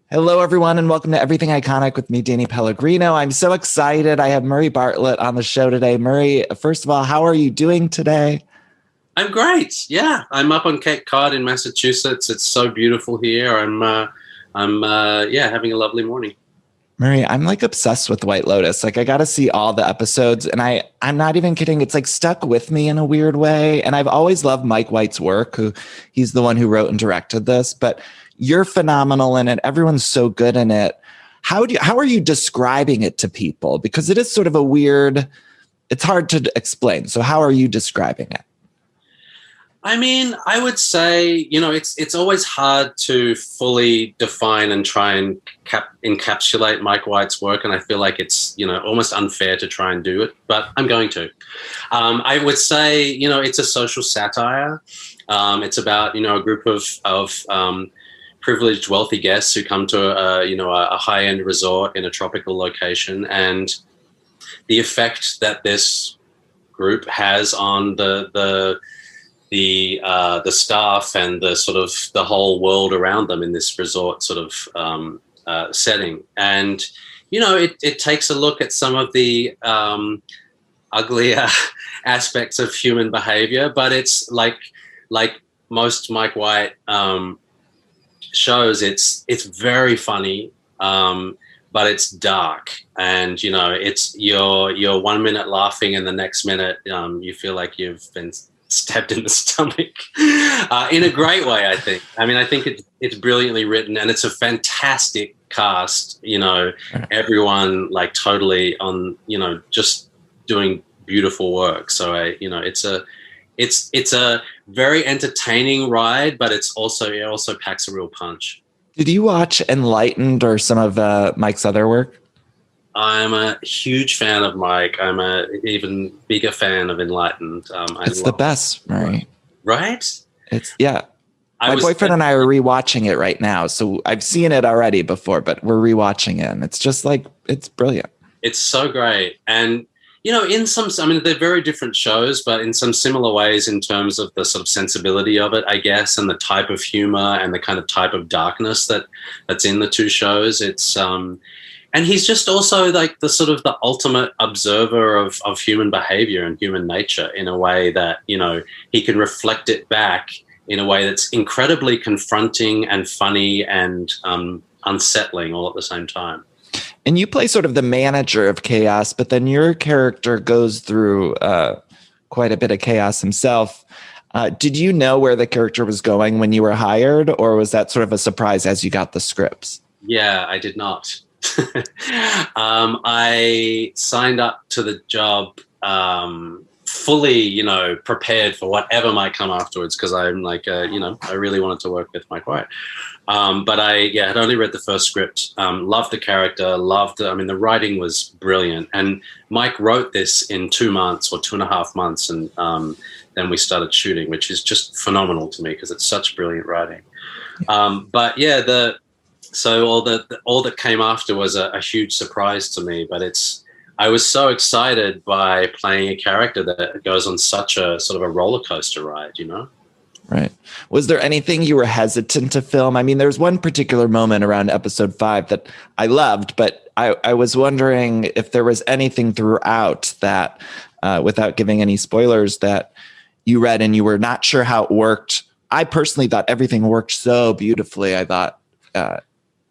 Hello, everyone, and welcome to Everything Iconic with me, Danny Pellegrino. I'm so excited. I have Murray Bartlett on the show today. Murray, first of all, how are you doing today? I'm great. Yeah, I'm up on Cape Cod in Massachusetts. It's so beautiful here. I'm having a lovely morning. Murray, I'm like obsessed with White Lotus. Like I got to see all the episodes, and I'm not even kidding. It's like stuck with me in a weird way. And I've always loved Mike White's work, he's the one who wrote and directed this. But you're phenomenal in it. Everyone's so good in it. How are you describing it to people? Because it is sort of a weird. It's hard to explain. So how are you describing it? I mean, I would say, it's always hard to fully define and try and encapsulate Mike White's work, and I feel like it's, almost unfair to try and do it, but I'm going to. I would say, it's a social satire. It's about, a group of privileged, wealthy guests who come to a high-end resort in a tropical location, and the effect that this group has on the staff and the sort of the whole world around them in this resort sort of setting. And, it takes a look at some of the uglier aspects of human behavior, but it's like most Mike White shows, it's very funny, but it's dark. And, it's you're 1 minute laughing and the next minute you feel like you've been stabbed in the stomach in a great way, I think. I mean, I think it's brilliantly written, and it's a fantastic cast, everyone like totally on, just doing beautiful work. So it's a very entertaining ride, but it also packs a real punch. Did you watch Enlightened or some of Mike's other work? I'm a huge fan of Mike. I'm a even bigger fan of Enlightened. It's the best, Murray. Right? Yeah. My boyfriend and I are rewatching it right now. So I've seen it already before, but we're rewatching it. And it's just like, it's brilliant. It's so great. And, they're very different shows, but in some similar ways in terms of the sort of sensibility of it, I guess, and the type of humor and the kind of type of darkness that's in the two shows. It's, and he's just also like the sort of the ultimate observer of human behavior and human nature in a way that, he can reflect it back in a way that's incredibly confronting and funny and unsettling all at the same time. And you play sort of the manager of chaos, but then your character goes through quite a bit of chaos himself. Did you know where the character was going when you were hired, or was that sort of a surprise as you got the scripts? Yeah, I did not. I signed up to the job fully, prepared for whatever might come afterwards, because I'm like, I really wanted to work with Mike White. But I had only read the first script, loved the character, the writing was brilliant. And Mike wrote this in 2 months or 2.5 months, and then we started shooting, which is just phenomenal to me because it's such brilliant writing. But yeah, so all that came after was a huge surprise to me, but I was so excited by playing a character that goes on such a sort of a roller coaster ride, Right. Was there anything you were hesitant to film? I mean, there's one particular moment around episode 5 that I loved, but I was wondering if there was anything throughout that, without giving any spoilers, that you read and you were not sure how it worked. I personally thought everything worked so beautifully. I thought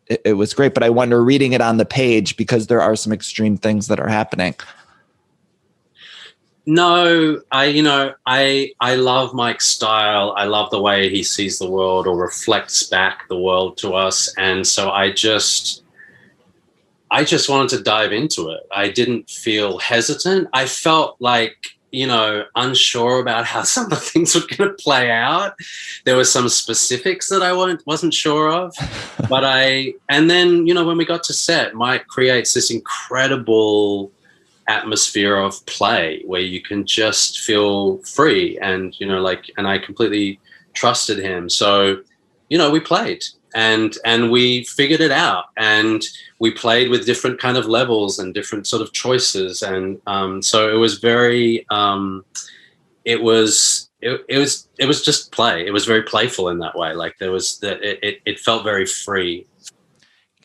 it was great, but I wonder, reading it on the page, because there are some extreme things that are happening. No, I love Mike's style. I love the way he sees the world or reflects back the world to us. And so I just wanted to dive into it. I didn't feel hesitant. I felt like, unsure about how some of the things were going to play out. There were some specifics that I wasn't sure of, and then, when we got to set, Mike creates this incredible atmosphere of play where you can just feel free, and, and I completely trusted him. So, we played and we figured it out, and we played with different kind of levels and different sort of choices. And so it was very, it was just play. It was very playful in that way. Like it felt very free.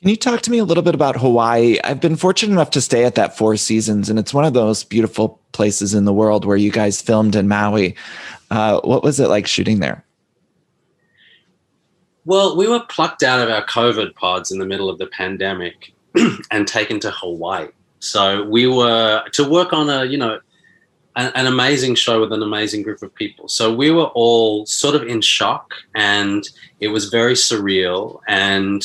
Can you talk to me a little bit about Hawaii? I've been fortunate enough to stay at that Four Seasons, and it's one of those beautiful places in the world where you guys filmed in Maui. What was it like shooting there? Well, we were plucked out of our COVID pods in the middle of the pandemic and taken to Hawaii. So we were to work on an amazing show with an amazing group of people. So we were all sort of in shock, and it was very surreal, and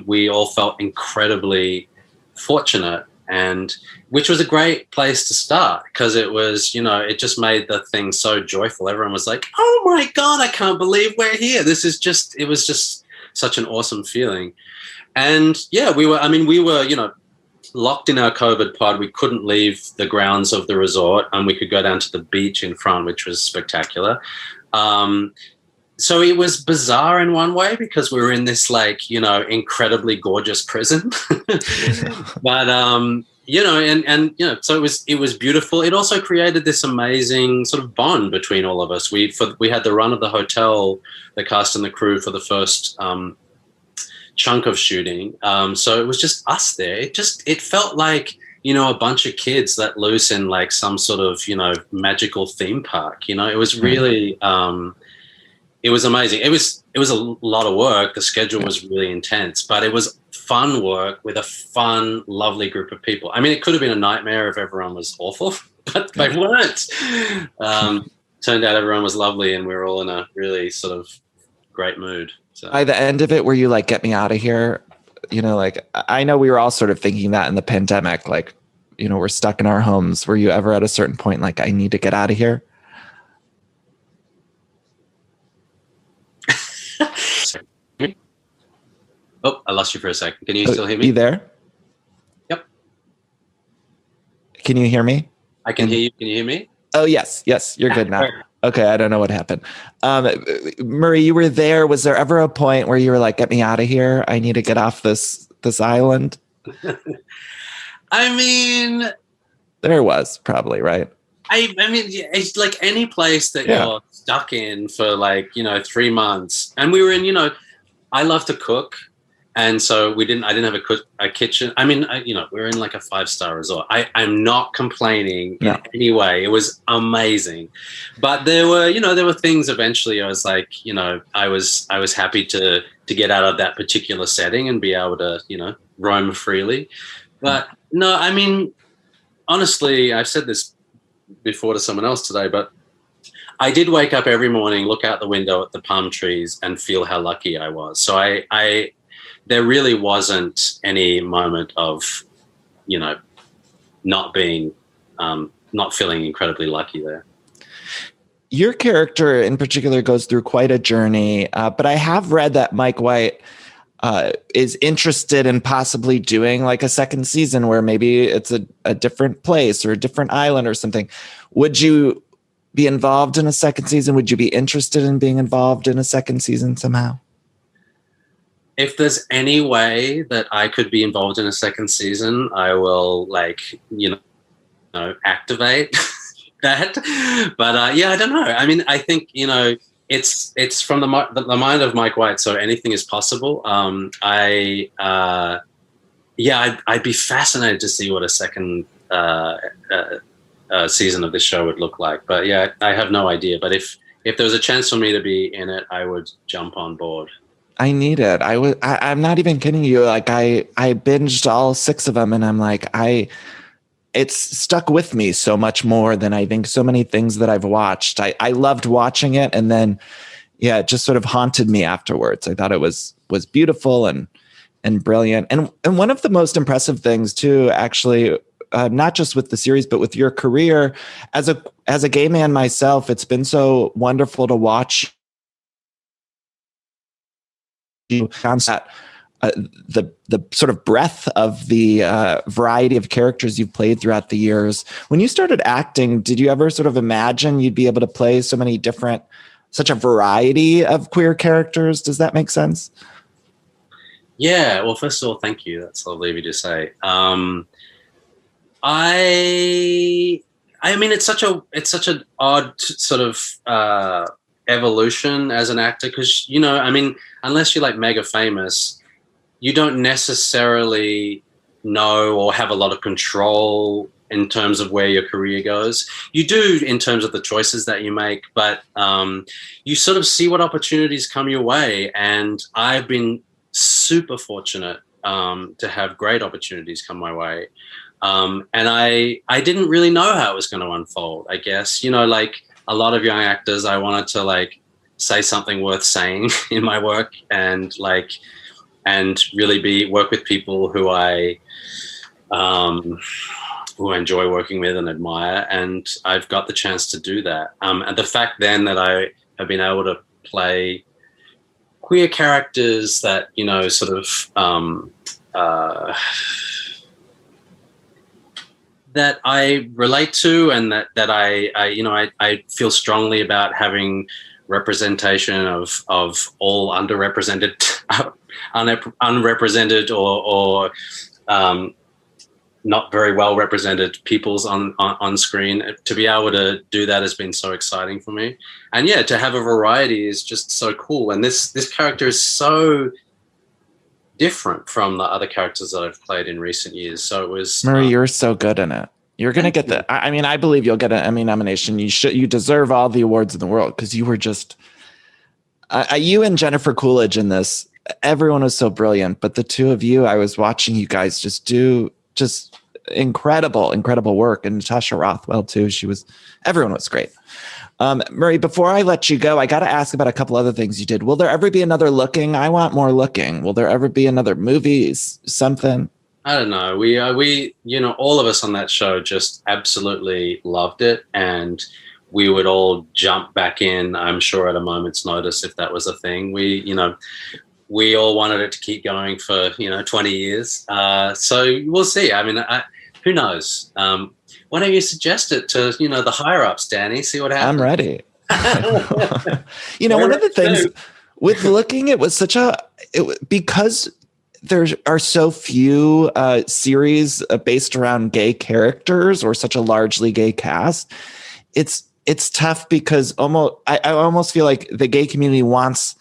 we all felt incredibly fortunate, and which was a great place to start because it was, it just made the thing so joyful. Everyone was like, oh my God, I can't believe we're here. It was just such an awesome feeling. And yeah, we were, locked in our COVID pod. We couldn't leave the grounds of the resort, and we could go down to the beach in front, which was spectacular. So it was bizarre in one way because we were in this incredibly gorgeous prison, but so it was beautiful. It also created this amazing sort of bond between all of us. We had the run of the hotel, the cast and the crew for the first chunk of shooting. So it was just us there. It felt like, a bunch of kids let loose in like some sort of, magical theme park. It was really, it was amazing. It was a lot of work. The schedule was really intense, but it was fun work with a fun, lovely group of people. I mean, it could have been a nightmare if everyone was awful, but they weren't. Turned out everyone was lovely, and we were all in a really sort of great mood. So. By the end of it, were you like, get me out of here? I know we were all sort of thinking that in the pandemic, like, we're stuck in our homes. Were you ever at a certain point like, I need to get out of here? Oh, I lost you for a second. Can you still hear me? You there? Yep. Can you hear me? I can hear you. Can you hear me? Oh, yes. Yes. You're good now. Okay. I don't know what happened. Murray, you were there. Was there ever a point where you were like, get me out of here? I need to get off this island. I mean, there was probably, right? I mean, it's like any place that you're stuck in for 3 months. And we were in, I love to cook. And so I didn't have a kitchen. I mean, we're in like a 5-star resort. I'm not complaining in any way. It was amazing. But there were things eventually I was like, I was happy to get out of that particular setting and be able to, roam freely. But no, I mean, honestly, I've said this before to someone else today, but I did wake up every morning, look out the window at the palm trees and feel how lucky I was. So there really wasn't any moment of, not feeling incredibly lucky there. Your character in particular goes through quite a journey, but I have read that Mike White is interested in possibly doing like a second season where maybe it's a different place or a different island or something. Would you be involved in a second season? Would you be interested in being involved in a second season somehow? If there's any way that I could be involved in a second season, I will activate that. But I don't know. I mean, I think, it's from the mind of Mike White, so anything is possible. I'd be fascinated to see what a second season of this show would look like. But yeah, I have no idea. But if there was a chance for me to be in it, I would jump on board. I need it. I'm not even kidding you. Like I binged all 6 of them, and I'm like, it's stuck with me so much more than I think so many things that I've watched. I loved watching it, and then it just sort of haunted me afterwards. I thought it was beautiful and brilliant. And one of the most impressive things too, actually, not just with the series, but with your career as a gay man myself, it's been so wonderful to watch you that the sort of breadth of the variety of characters you've played throughout the years. When you started acting, did you ever sort of imagine you'd be able to play such a variety of queer characters? Does that make sense? Yeah. Well, first of all, thank you. That's lovely of you to say. I mean, it's such an odd sort of evolution as an actor because, I mean, unless you're like mega famous, you don't necessarily know or have a lot of control in terms of where your career goes. You do in terms of the choices that you make, but you sort of see what opportunities come your way. And I've been super fortunate to have great opportunities come my way. And I didn't really know how it was going to unfold, I guess. You know, like a lot of young actors, I wanted to like say something worth saying in my work, and really work with people who I enjoy working with and admire. And I've got the chance to do that. And the fact then that I have been able to play queer characters that, you know, sort of that I relate to, and that I feel strongly about having representation of all underrepresented, unrepresented or not very well represented peoples on screen. To be able to do that has been so exciting for me. And yeah, to have a variety is just so cool. And this character is so different from the other characters that I've played in recent years. So it was Murray, you're so good in it. You're going to get I mean, I believe you'll get an Emmy nomination. You deserve all the awards in the world, because you were just you and Jennifer Coolidge in this. Everyone was so brilliant, but the two of you, I was watching you guys just do incredible work. And Natasha Rothwell too. Everyone was great. Murray, before I let you go, I got to ask about a couple other things you did. Will there ever be another Looking? I want more Looking. Will there ever be another movie? Something? I don't know. We you know, all of us on that show just absolutely loved it, and we would all jump back in, I'm sure, at a moment's notice if that was a thing. We all wanted it to keep going for 20 years. So we'll see. I mean, who knows? Why don't you suggest it to the higher ups, Danny? See what happens. I'm ready. One of the things with Looking, it was because there are so few series based around gay characters or such a largely gay cast. It's tough because I almost feel like the gay community wants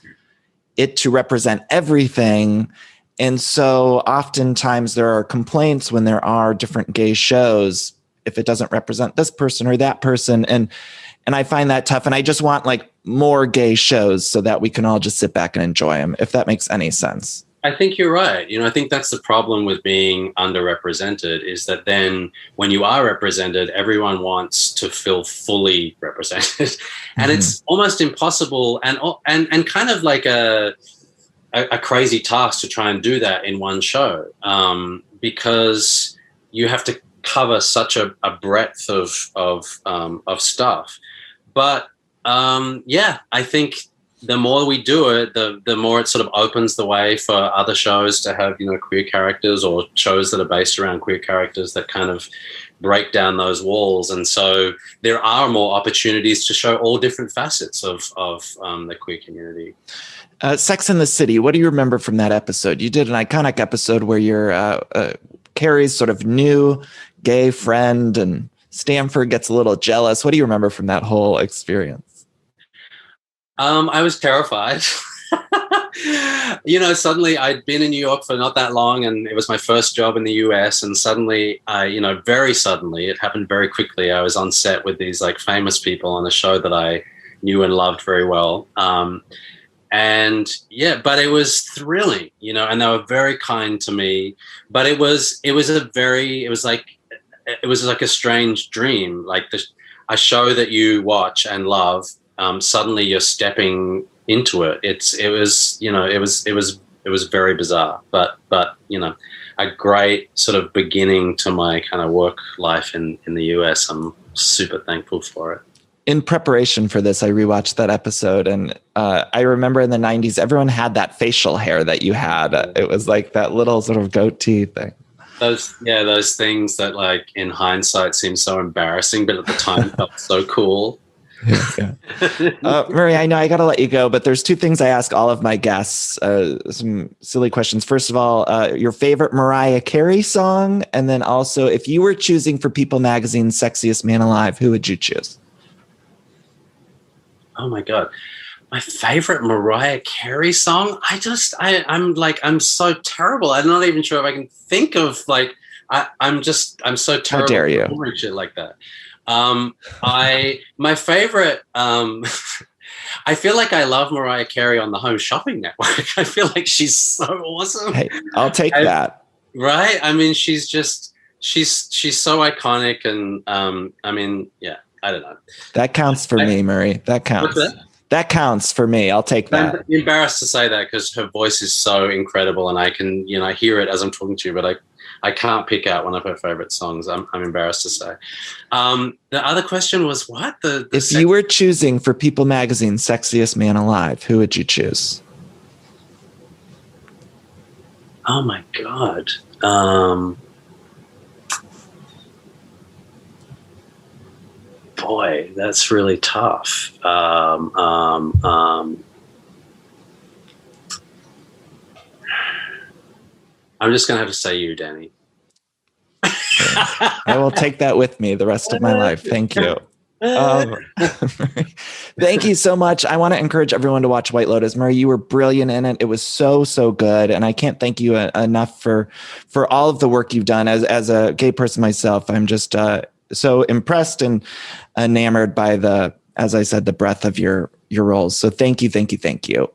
it to represent everything. And so oftentimes there are complaints when there are different gay shows, if it doesn't represent this person or that person. And I find that tough. And I just want like more gay shows so that we can all just sit back and enjoy them, if that makes any sense. I think you're right. I think that's the problem with being underrepresented, is that then when you are represented, everyone wants to feel fully represented. And it's almost impossible and kind of like a crazy task to try and do that in one show, because you have to cover such a breadth of stuff. But yeah, I think the more we do it, the more it sort of opens the way for other shows to have, queer characters, or shows that are based around queer characters that kind of break down those walls. And so there are more opportunities to show all different facets of the queer community. Sex and the City. What do you remember from that episode? You did an iconic episode where you're Carrie's sort of new gay friend, and Stanford gets a little jealous. What do you remember from that whole experience? I was terrified. Suddenly I'd been in New York for not that long, and it was my first job in the US. And suddenly, very suddenly, it happened very quickly. I was on set with these like famous people on a show that I knew and loved very well. And yeah, but it was thrilling, and they were very kind to me. But it was like a strange dream, like a show that you watch and love. Suddenly you're stepping into it. It was very bizarre, but a great sort of beginning to my kind of work life in the US. I'm super thankful for it. In preparation for this, I rewatched that episode, and I remember in the 90s, everyone had that facial hair that you had. It was like that little sort of goatee thing. Those things that like in hindsight seem so embarrassing, but at the time felt so cool. Yeah. Murray, I know I got to let you go, but there's two things I ask all of my guests, some silly questions. First of all, your favorite Mariah Carey song, and then also, if you were choosing for People Magazine's Sexiest Man Alive, who would you choose? Oh my God. My favorite Mariah Carey song. I'm so terrible. I'm not even sure if I can think of like. I'm so terrible. How dare you? At remembering shit like that. My favorite. I feel like I love Mariah Carey on the Home Shopping Network. I feel like she's so awesome. Hey, I'll take that. Right? I mean, she's so iconic, and I mean, yeah, I don't know. That counts for me, Murray. That counts. That counts for me. I'll take that. I'm embarrassed to say that because her voice is so incredible, and I can, hear it as I'm talking to you, but I can't pick out one of her favorite songs. I'm embarrassed to say. The other question was what? If you were choosing for People Magazine's Sexiest Man Alive, who would you choose? Oh my God. Boy, that's really tough. I'm just going to have to say you, Danny. I will take that with me the rest of my life. Thank you. Thank you so much. I want to encourage everyone to watch White Lotus. Murray, you were brilliant in it. It was so good. And I can't thank you enough for all of the work you've done. As a gay person myself, I'm just so impressed and enamored by as I said, the breadth of your roles. So thank you.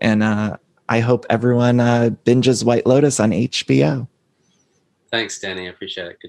And I hope everyone binges White Lotus on HBO. Thanks, Danny. I appreciate it. Good talk.